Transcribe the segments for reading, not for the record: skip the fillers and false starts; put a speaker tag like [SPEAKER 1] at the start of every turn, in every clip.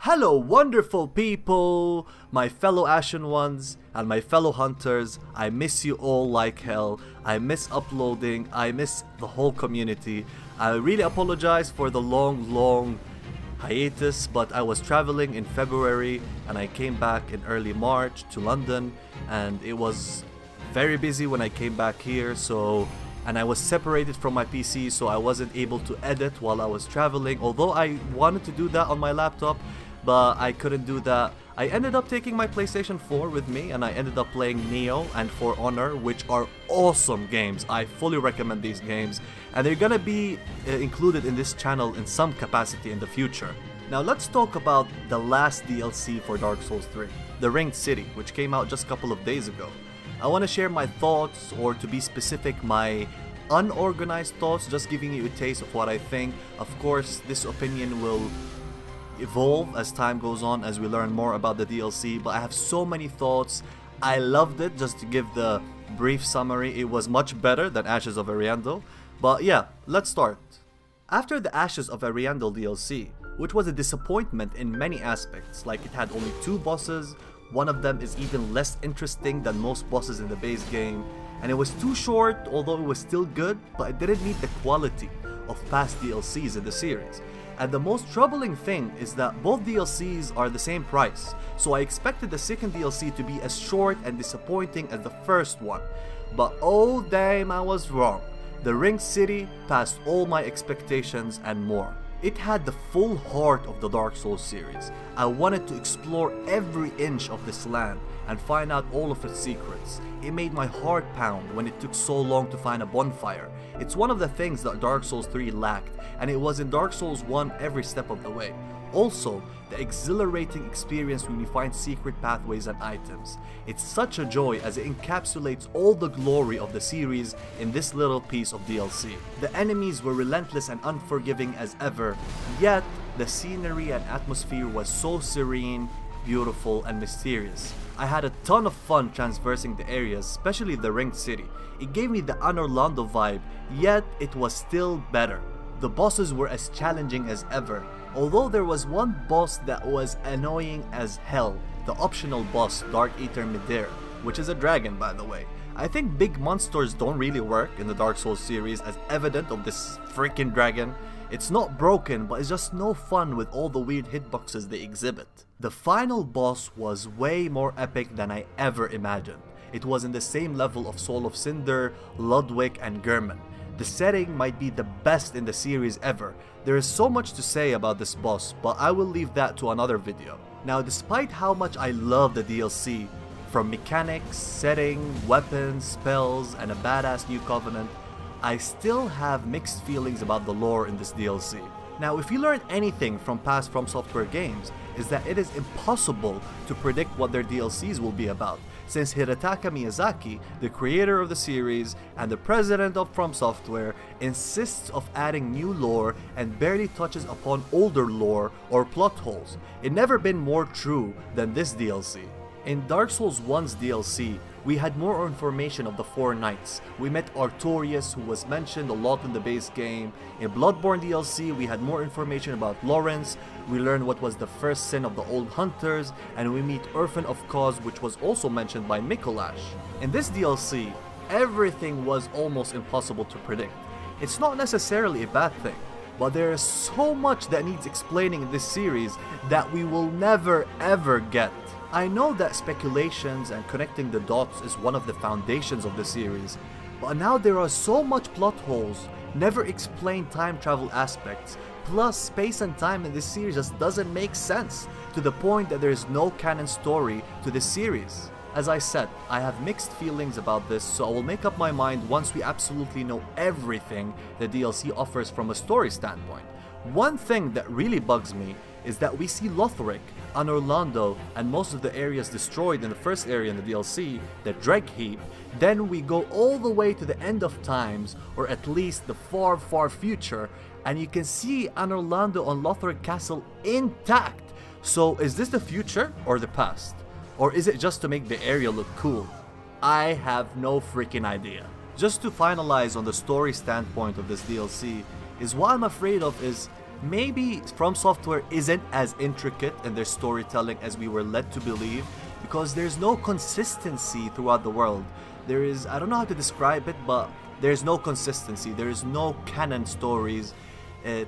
[SPEAKER 1] Hello wonderful people, my fellow Ashen ones and my fellow hunters. I miss you all like hell. I miss uploading, I miss the whole community. I really apologize for the long hiatus, but I was traveling in February and I came back in early March to London, and it was very busy when I came back here, and I was separated from my PC, so I wasn't able to edit while I was traveling, although I wanted to do that on my laptop, but I couldn't do that. I ended up taking my PlayStation 4 with me, and I ended up playing Neo and For Honor, which are awesome games. I fully recommend these games, and they're gonna be included in this channel in some capacity in the future. Now let's talk about the last DLC for Dark Souls 3, The Ringed City, which came out just a couple of days ago. I want to share my thoughts, or to be specific, my unorganized thoughts, just giving you a taste of what I think. Of course, this opinion will evolve as time goes on, as we learn more about the DLC, but I have so many thoughts. I loved it. Just to give the brief summary, it was much better than Ashes of Ariandel. But yeah, let's start. After the Ashes of Ariandel DLC, which was a disappointment in many aspects, like it had only 2 bosses, one of them is even less interesting than most bosses in the base game, and it was too short, although it was still good, but it didn't meet the quality of past DLCs in the series. And the most troubling thing is that both DLCs are the same price, so I expected the second DLC to be as short and disappointing as the first one. But oh damn, I was wrong. The Ringed City passed all my expectations and more. It had the full heart of the Dark Souls series. I wanted to explore every inch of this land and find out all of its secrets. It made my heart pound when it took so long to find a bonfire. It's one of the things that Dark Souls 3 lacked, and it was in Dark Souls 1 every step of the way. Also, the exhilarating experience when you find secret pathways and items. It's such a joy as it encapsulates all the glory of the series in this little piece of DLC. The enemies were relentless and unforgiving as ever, yet the scenery and atmosphere was so serene, beautiful, and mysterious. I had a ton of fun traversing the areas, especially the Ringed City. It gave me the Anor Londo vibe, yet it was still better. The bosses were as challenging as ever, although there was one boss that was annoying as hell, the optional boss Dark Eater Midir, which is a dragon by the way. I think big monsters don't really work in the Dark Souls series, as evident of this freaking dragon. It's not broken, but it's just no fun with all the weird hitboxes they exhibit. The final boss was way more epic than I ever imagined. It was in the same level of Soul of Cinder, Ludwig, and Gehrman. The setting might be the best in the series ever. There is so much to say about this boss, but I will leave that to another video. Now, despite how much I love the DLC, from mechanics, setting, weapons, spells, and a badass new covenant, I still have mixed feelings about the lore in this DLC. Now, if you learn anything from past From Software games, is that it is impossible to predict what their DLCs will be about, since Hidetaka Miyazaki, the creator of the series and the president of From Software, insists of adding new lore and barely touches upon older lore or plot holes. It never been more true than this DLC. In Dark Souls 1's DLC, we had more information of the 4 knights. We met Artorias, who was mentioned a lot in the base game. In Bloodborne DLC, we had more information about Lawrence. We learned what was the first sin of the old hunters, and we meet Orphan of Cause, which was also mentioned by Mikolash. In this DLC, everything was almost impossible to predict. It's not necessarily a bad thing, but there is so much that needs explaining in this series that we will never ever get. I know that speculations and connecting the dots is one of the foundations of the series, but now there are so much plot holes, never explained time travel aspects, plus space and time in this series just doesn't make sense, to the point that there is no canon story to this series. As I said, I have mixed feelings about this, so I will make up my mind once we absolutely know everything the DLC offers from a story standpoint. One thing that really bugs me is that we see Lothric, Anor Londo, and most of the areas destroyed in the first area in the DLC, the Dreg Heap. Then we go all the way to the end of times, or at least the far future, and you can see Anor Londo on Lothric Castle intact. So is this the future or the past? Or is it just to make the area look cool? I have no freaking idea. Just to finalize on the story standpoint of this DLC, is what I'm afraid of is maybe From Software isn't as intricate in their storytelling as we were led to believe, because there's no consistency throughout the world. There is, I don't know how to describe it, but there's no consistency. There is no canon stories.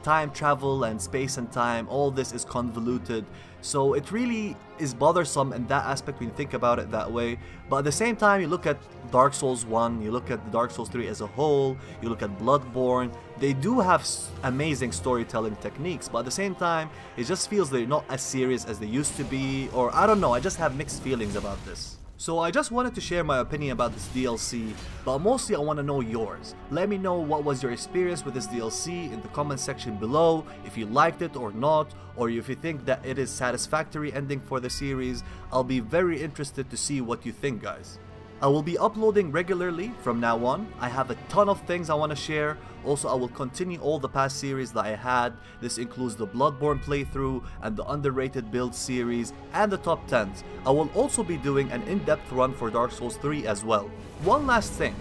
[SPEAKER 1] Time travel and space and time, all this is convoluted. So it really is bothersome in that aspect when you think about it that way. But at the same time, you look at Dark Souls 1, you look at Dark Souls 3 as a whole, you look at Bloodborne, they do have amazing storytelling techniques, but at the same time, it just feels they're not as serious as they used to be, or I don't know, I just have mixed feelings about this. So I just wanted to share my opinion about this DLC, but mostly I want to know yours. Let me know what was your experience with this DLC in the comment section below, if you liked it or not, or if you think that it is satisfactory ending for the series. I'll be very interested to see what you think, guys. I will be uploading regularly from now on. I have a ton of things I want to share. Also, I will continue all the past series that I had. This includes the Bloodborne playthrough and the underrated build series and the top 10s. I will also be doing an in-depth run for Dark Souls 3 as well. One last thing.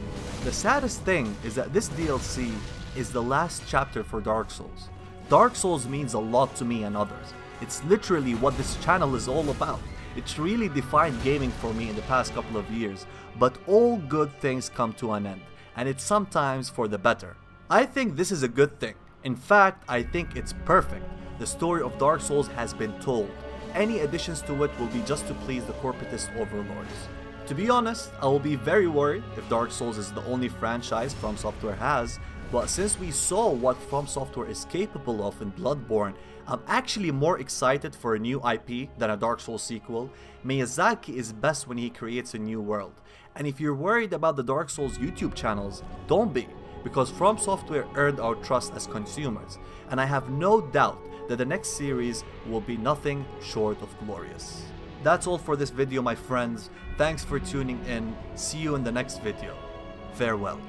[SPEAKER 1] The saddest thing is that this DLC is the last chapter for Dark Souls. Dark Souls means a lot to me and others. It's literally what this channel is all about. It's really defined gaming for me in the past couple of years, but all good things come to an end, and it's sometimes for the better. I think this is a good thing. In fact, I think it's perfect. The story of Dark Souls has been told. Any additions to it will be just to please the corporatist overlords. To be honest, I will be very worried if Dark Souls is the only franchise From Software has, but since we saw what From Software is capable of in Bloodborne, I'm actually more excited for a new IP than a Dark Souls sequel. Miyazaki is best when he creates a new world. And if you're worried about the Dark Souls YouTube channels, don't be, because From Software earned our trust as consumers, and I have no doubt that the next series will be nothing short of glorious. That's all for this video, my friends. Thanks for tuning in. See you in the next video. Farewell.